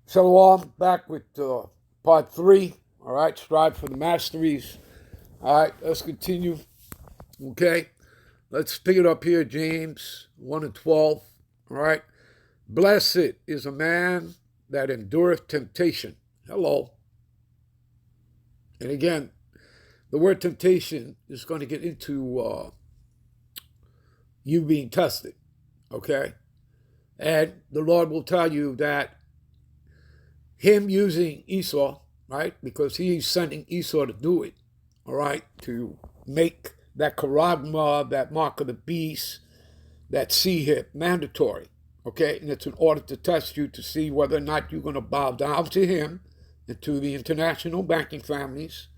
Shalom, back with part 3. All right, strive for the masteries. All right, let's continue. Okay, let's pick it up here, James 1 and 12. All right, blessed is a man that endureth temptation. Hello. And again, the word temptation is going to get into you being tested. Okay, and the Lord will tell you that him using Esau, right? Because he's sending Esau to do it, all right? To make that charagma, that mark of the beast, that hip mandatory, okay? And it's in order to test you to see whether or not you're going to bow down to him and to the international banking families,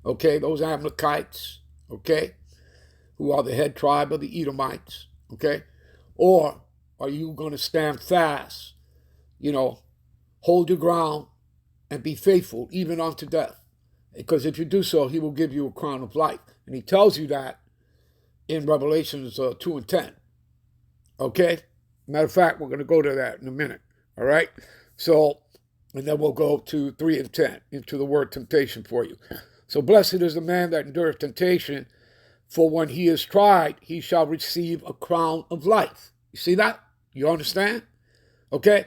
okay? Those Amalekites, okay? Who are the head tribe of the Edomites, okay? Or are you going to stand fast, hold your ground, and be faithful even unto death? Because if you do so, he will give you a crown of life. And he tells you that in Revelations 2 and 10. Okay? Matter of fact, we're going to go to that in a minute. All right? So, and then we'll go to 3 and 10 into the word temptation for you. So, blessed is the man that endureth temptation, for when he is tried, he shall receive a crown of life. You see that? You understand? Okay?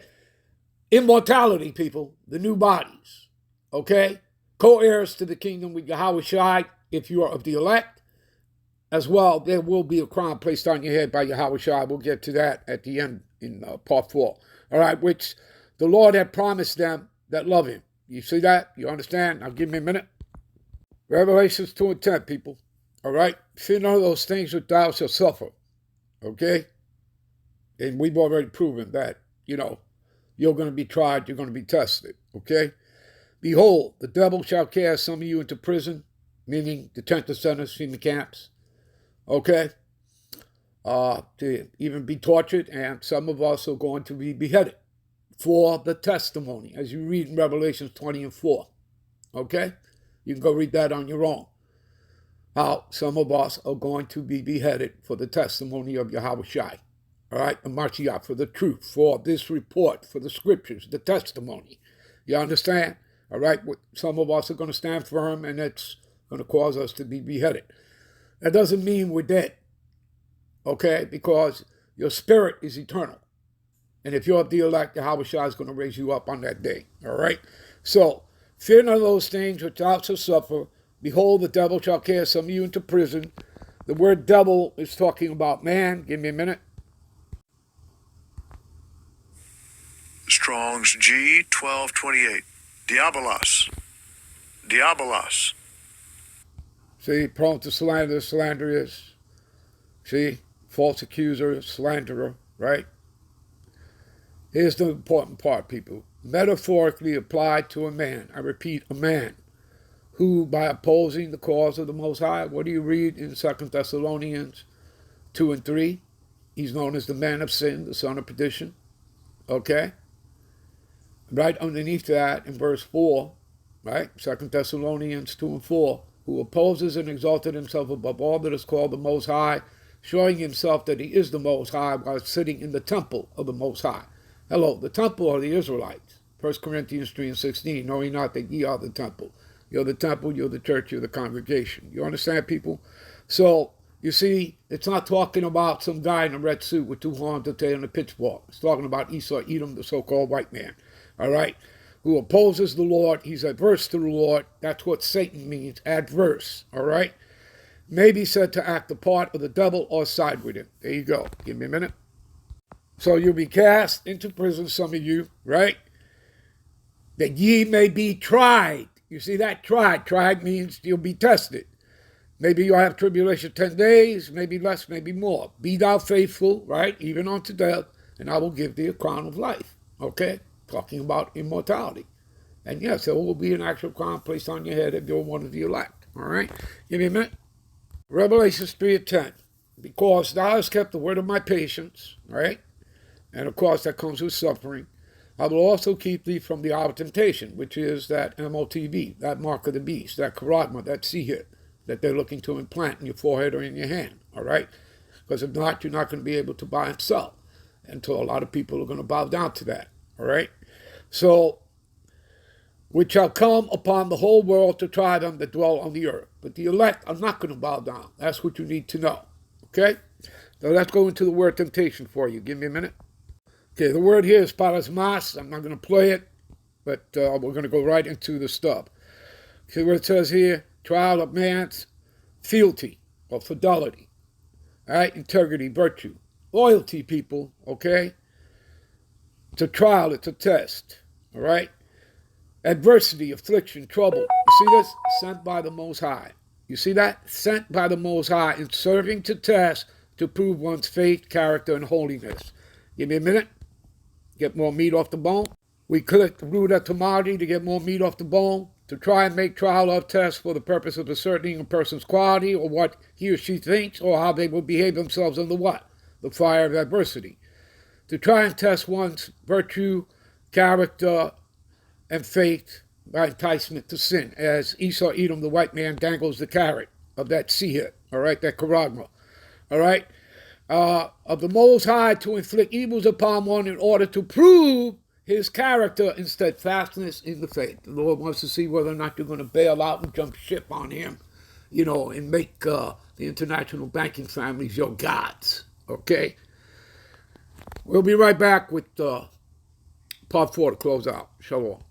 Immortality, people, the new bodies, okay? Co-heirs to the kingdom with Yahweh Shai, if you are of the elect, as well, there will be a crown placed on your head by Yahweh Shai. We'll get to that at the end in part 4, all right, which the Lord had promised them that love him. You see that? You understand? Now give me a minute. Revelations 2 and 10, people, all right? Fear none of those things which thou shalt suffer, okay? And we've already proven that, you're going to be tried, you're going to be tested, okay? Behold, the devil shall cast some of you into prison, meaning detention centers, FEMA camps, okay? To even be tortured, and some of us are going to be beheaded for the testimony, as you read in Revelations 20 and 4, okay? You can go read that on your own. How some of us are going to be beheaded for the testimony of Yahweh Shai. All right, the Mashiach, for the truth, for this report, for the scriptures, the testimony. You understand? All right, some of us are going to stand firm, and it's going to cause us to be beheaded. That doesn't mean we're dead, okay? Because your spirit is eternal. And if you're of the elect, Yahweh Shai is going to raise you up on that day, all right? So, fear none of those things which thou shalt suffer. Behold, the devil shall cast some of you into prison. The word devil is talking about man. Give me a minute. Strong's G 1228. Diabolos. Diabolos. See, prone to slander, slanderous. See, false accuser, slanderer, right? Here's the important part, people. Metaphorically applied to a man. I repeat, a man who, by opposing the cause of the Most High, what do you read in 2 Thessalonians 2 and 3? He's known as the man of sin, the son of perdition. Okay? Right underneath that, in verse 4, right? 2 Thessalonians 2 and 4, who opposes and exalted himself above all that is called the Most High, showing himself that he is the Most High while sitting in the temple of the Most High. Hello, the temple are the Israelites. 1 Corinthians 3 and 16, knowing not that ye are the temple. You're the temple, you're the church, you're the congregation. You understand, people? So, you see, it's not talking about some guy in a red suit with 2 horns, a tail, and a pitchfork. It's talking about Esau, Edom, the so-called white man. All right? Who opposes the Lord. He's adverse to the Lord. That's what Satan means, adverse. All right? May be said to act the part of the devil or side with him. There you go. Give me a minute. So you'll be cast into prison, some of you, right? That ye may be tried. You see that? Tried. Tried means you'll be tested. Maybe you'll have tribulation 10 days, maybe less, maybe more. Be thou faithful, right? Even unto death, and I will give thee a crown of life. Okay? Talking about immortality. And yes, there will be an actual crown placed on your head if you're one of the elect. All right? Give me a minute. Revelations 3 and 10. Because thou hast kept the word of my patience, right? And of course, that comes with suffering. I will also keep thee from the hour of temptation, which is that MOTB, that mark of the beast, that charagma, that hip that they're looking to implant in your forehead or in your hand. All right? Because if not, you're not going to be able to buy and sell. Until a lot of people are going to bow down to that. All right? So which shall come upon the whole world to try them that dwell on the earth. But the elect are not going to bow down. That's what you need to know. Okay? So let's go into the word temptation for you. Give me a minute. Okay, the word here is parasmas. I'm not going to play it, but we're going to go right into the stuff. See what it says here? Trial of man's fealty or fidelity. All right? Integrity, virtue. Loyalty, people. Okay? It's a trial. It's a test. All right? Adversity, affliction, trouble. You see this? Sent by the Most High. You see that? Sent by the Most High and serving to test to prove one's faith, character, and holiness. Give me a minute. Get more meat off the bone. We click the root etymology to get more meat off the bone, to try and make trial of tests for the purpose of ascertaining a person's quality or what he or she thinks or how they will behave themselves under what? The fire of adversity. To try and test one's virtue, character, and faith by enticement to sin, as Esau Edom, the white man, dangles the carrot of that seer, all right, that charagma, all right, of the Most High to inflict evils upon one in order to prove his character and steadfastness in the faith. The Lord wants to see whether or not you're going to bail out and jump ship on him, and make the international banking families your gods, okay? We'll be right back with part 4 to close out. Shalom.